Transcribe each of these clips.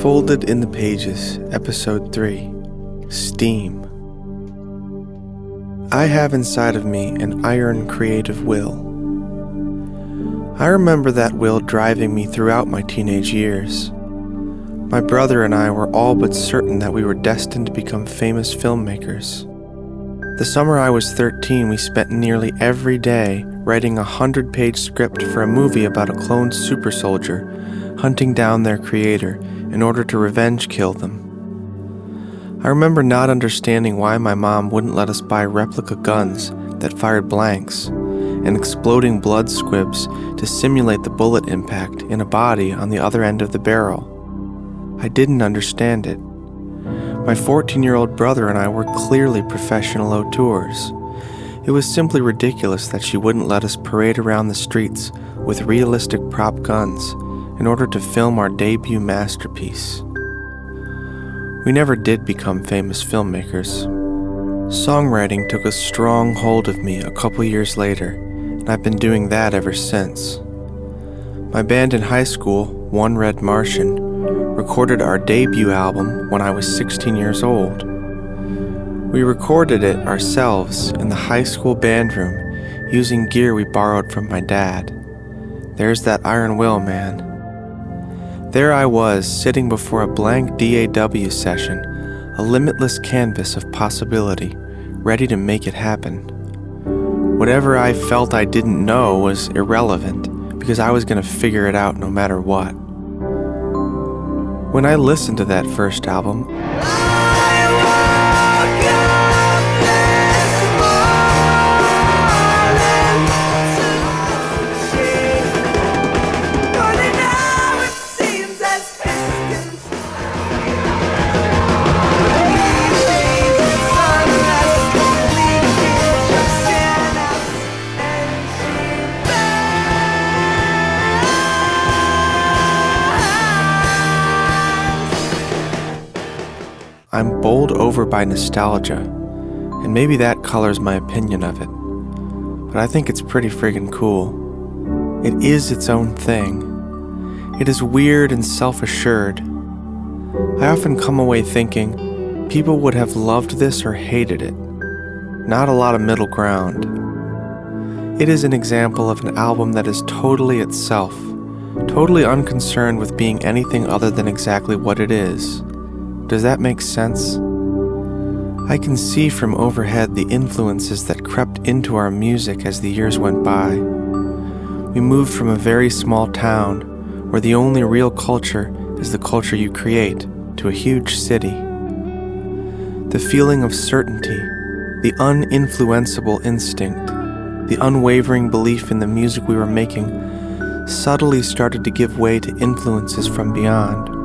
Unfolded in the Pages, Episode 3, Steam. I have inside of me an iron creative will. I remember that will driving me throughout my teenage years. My brother and I were all but certain that we were destined to become famous filmmakers. The summer I was 13, we spent nearly every day writing a 100-page script for a movie about a cloned super soldier hunting down their creator in order to revenge kill them. I remember not understanding why my mom wouldn't let us buy replica guns that fired blanks and exploding blood squibs to simulate the bullet impact in a body on the other end of the barrel. I didn't understand it. My 14-year-old brother and I were clearly professional auteurs. It was simply ridiculous that she wouldn't let us parade around the streets with realistic prop guns in order to film our debut masterpiece. We never did become famous filmmakers. Songwriting took a strong hold of me a couple years later, and I've been doing that ever since. My band in high school, One Red Martian, recorded our debut album when I was 16 years old. We recorded it ourselves in the high school band room using gear we borrowed from my dad. There's that iron will, man. There I was, sitting before a blank DAW session, a limitless canvas of possibility, ready to make it happen. Whatever I felt I didn't know was irrelevant, because I was going to figure it out no matter what. When I listened to that first album, I'm bowled over by nostalgia, and maybe that colors my opinion of it, but I think it's pretty friggin' cool. It is its own thing. It is weird and self-assured. I often come away thinking people would have loved this or hated it. Not a lot of middle ground. It is an example of an album that is totally itself, totally unconcerned with being anything other than exactly what it is. Does that make sense? I can see from overhead the influences that crept into our music as the years went by. We moved from a very small town, where the only real culture is the culture you create, to a huge city. The feeling of certainty, the uninfluenceable instinct, the unwavering belief in the music we were making subtly started to give way to influences from beyond.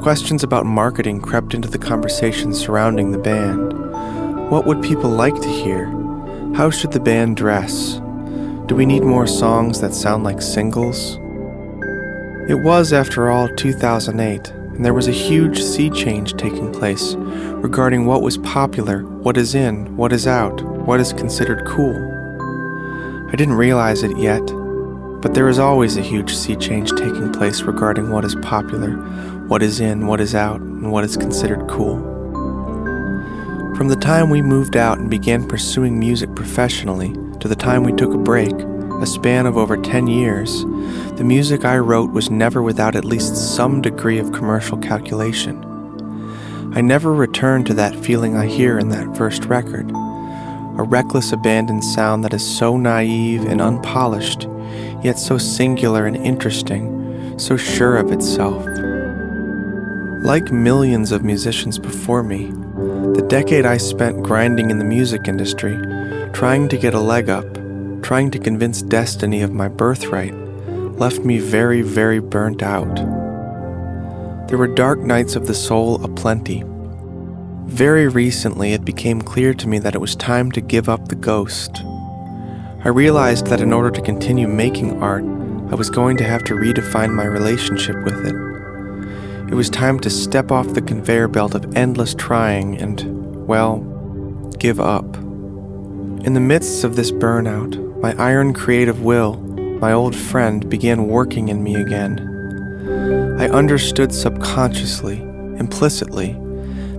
Questions about marketing crept into the conversation surrounding the band. What would people like to hear? How should the band dress? Do we need more songs that sound like singles? It was, after all, 2008, and there was a huge sea change taking place regarding what was popular, what is in, what is out, what is considered cool. I didn't realize it yet, but there is always a huge sea change taking place regarding what is popular, what is in, what is out, and what is considered cool. From the time we moved out and began pursuing music professionally to the time we took a break, a span of over 10 years, the music I wrote was never without at least some degree of commercial calculation. I never returned to that feeling I hear in that first record, a reckless abandoned sound that is so naive and unpolished, yet so singular and interesting, so sure of itself. Like millions of musicians before me, the decade I spent grinding in the music industry, trying to get a leg up, trying to convince destiny of my birthright, left me very, very burnt out. There were dark nights of the soul aplenty. Very recently, it became clear to me that it was time to give up the ghost. I realized that in order to continue making art, I was going to have to redefine my relationship with it. It was time to step off the conveyor belt of endless trying and, well, give up. In the midst of this burnout, my iron creative will, my old friend, began working in me again. I understood subconsciously, implicitly,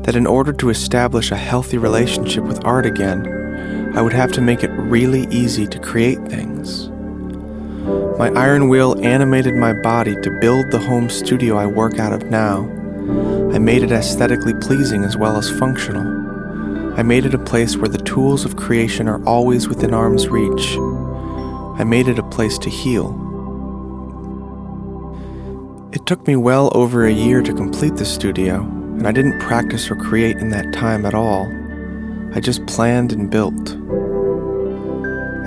that in order to establish a healthy relationship with art again, I would have to make it really easy to create things. My iron will animated my body to build the home studio I work out of now. I made it aesthetically pleasing as well as functional. I made it a place where the tools of creation are always within arm's reach. I made it a place to heal. It took me well over a year to complete the studio, and I didn't practice or create in that time at all. I just planned and built.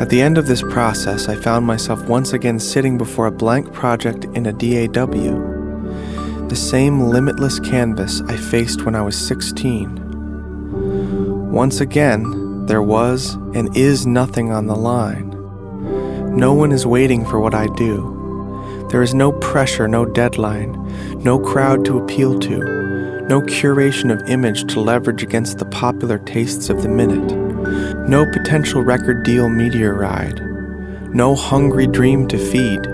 At the end of this process, I found myself once again sitting before a blank project in a DAW, the same limitless canvas I faced when I was 16. Once again, there was and is nothing on the line. No one is waiting for what I do. There is no pressure, no deadline, no crowd to appeal to, no curation of image to leverage against the popular tastes of the minute, no potential record deal meteor ride, no hungry dream to feed,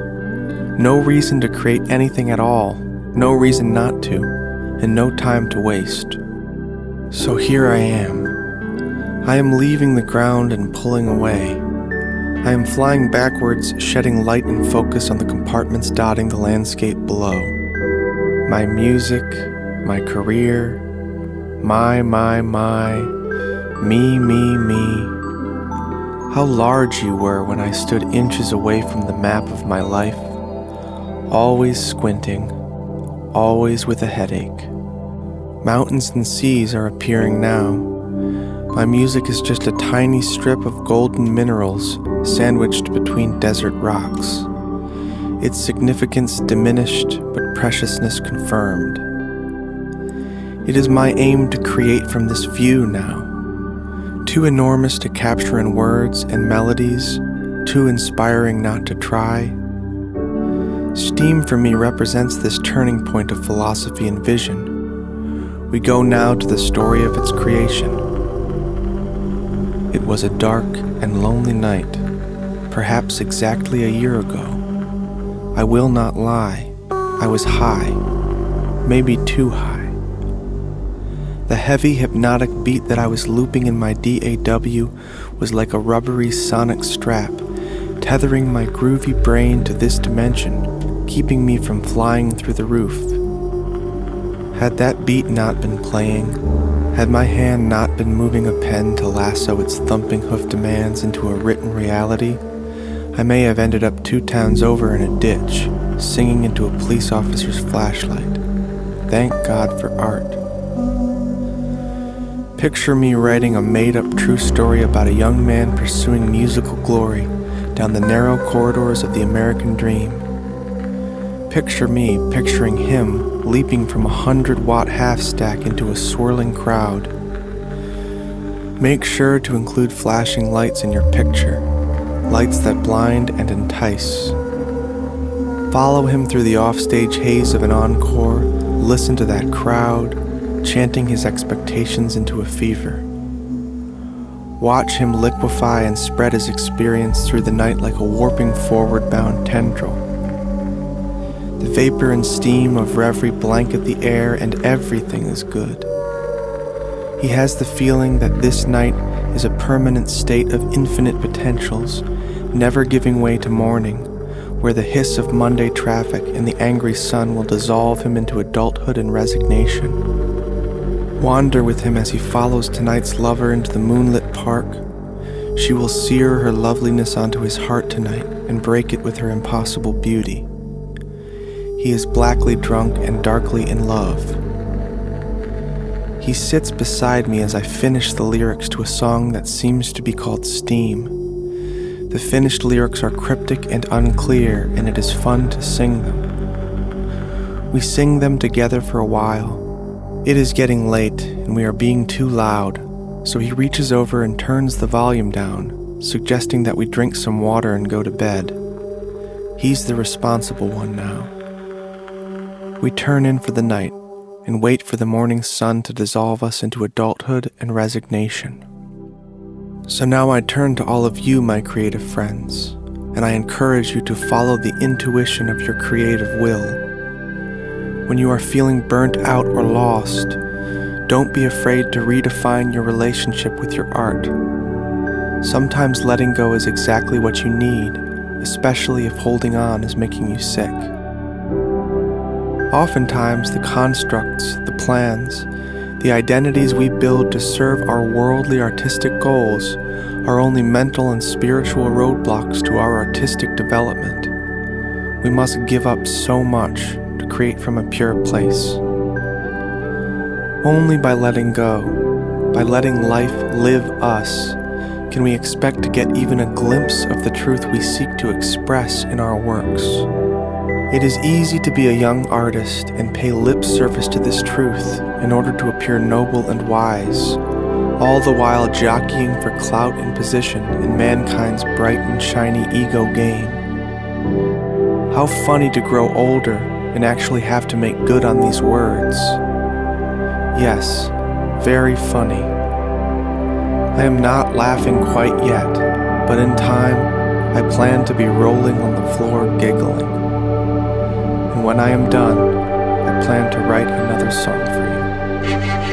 no reason to create anything at all, no reason not to, and no time to waste. So here I am. I am leaving the ground and pulling away. I am flying backwards, shedding light and focus on the compartments dotting the landscape below. My music, my career, my, me. How large you were when I stood inches away from the map of my life, always squinting, always with a headache. Mountains and seas are appearing now. My music is just a tiny strip of golden minerals sandwiched between desert rocks. Its significance diminished, but preciousness confirmed. It is my aim to create from this view now. Too enormous to capture in words and melodies, too inspiring not to try. Steam for me represents this turning point of philosophy and vision. We go now to the story of its creation. It was a dark and lonely night, perhaps exactly a year ago. I will not lie, I was high, maybe too high. The heavy hypnotic beat that I was looping in my DAW was like a rubbery sonic strap, tethering my groovy brain to this dimension, keeping me from flying through the roof. Had that beat not been playing, had my hand not been moving a pen to lasso its thumping hoof demands into a written reality, I may have ended up 2 towns over in a ditch, singing into a police officer's flashlight. Thank God for art. Picture me writing a made-up true story about a young man pursuing musical glory down the narrow corridors of the American dream. Picture me picturing him leaping from a 100-watt half-stack into a swirling crowd. Make sure to include flashing lights in your picture, lights that blind and entice. Follow him through the offstage haze of an encore, listen to that crowd, chanting his expectations into a fever. Watch him liquefy and spread his experience through the night like a warping forward-bound tendril. The vapor and steam of reverie blanket the air and everything is good. He has the feeling that this night is a permanent state of infinite potentials, never giving way to morning, where the hiss of Monday traffic and the angry sun will dissolve him into adulthood and resignation. Wander with him as he follows tonight's lover into the moonlit park. She will sear her loveliness onto his heart tonight and break it with her impossible beauty. He is blackly drunk and darkly in love. He sits beside me as I finish the lyrics to a song that seems to be called Steam. The finished lyrics are cryptic and unclear, and it is fun to sing them. We sing them together for a while. It is getting late, and we are being too loud, so he reaches over and turns the volume down, suggesting that we drink some water and go to bed. He's the responsible one now. We turn in for the night and wait for the morning sun to dissolve us into adulthood and resignation. So now I turn to all of you, my creative friends, and I encourage you to follow the intuition of your creative will. When you are feeling burnt out or lost, don't be afraid to redefine your relationship with your art. Sometimes letting go is exactly what you need, especially if holding on is making you sick. Oftentimes, the constructs, the plans, the identities we build to serve our worldly artistic goals are only mental and spiritual roadblocks to our artistic development. We must give up so much to create from a pure place. Only by letting go, by letting life live us, can we expect to get even a glimpse of the truth we seek to express in our works. It is easy to be a young artist and pay lip service to this truth in order to appear noble and wise, all the while jockeying for clout and position in mankind's bright and shiny ego game. How funny to grow older and actually have to make good on these words. Yes, very funny. I am not laughing quite yet, but in time, I plan to be rolling on the floor giggling. And when I am done, I plan to write another song for you.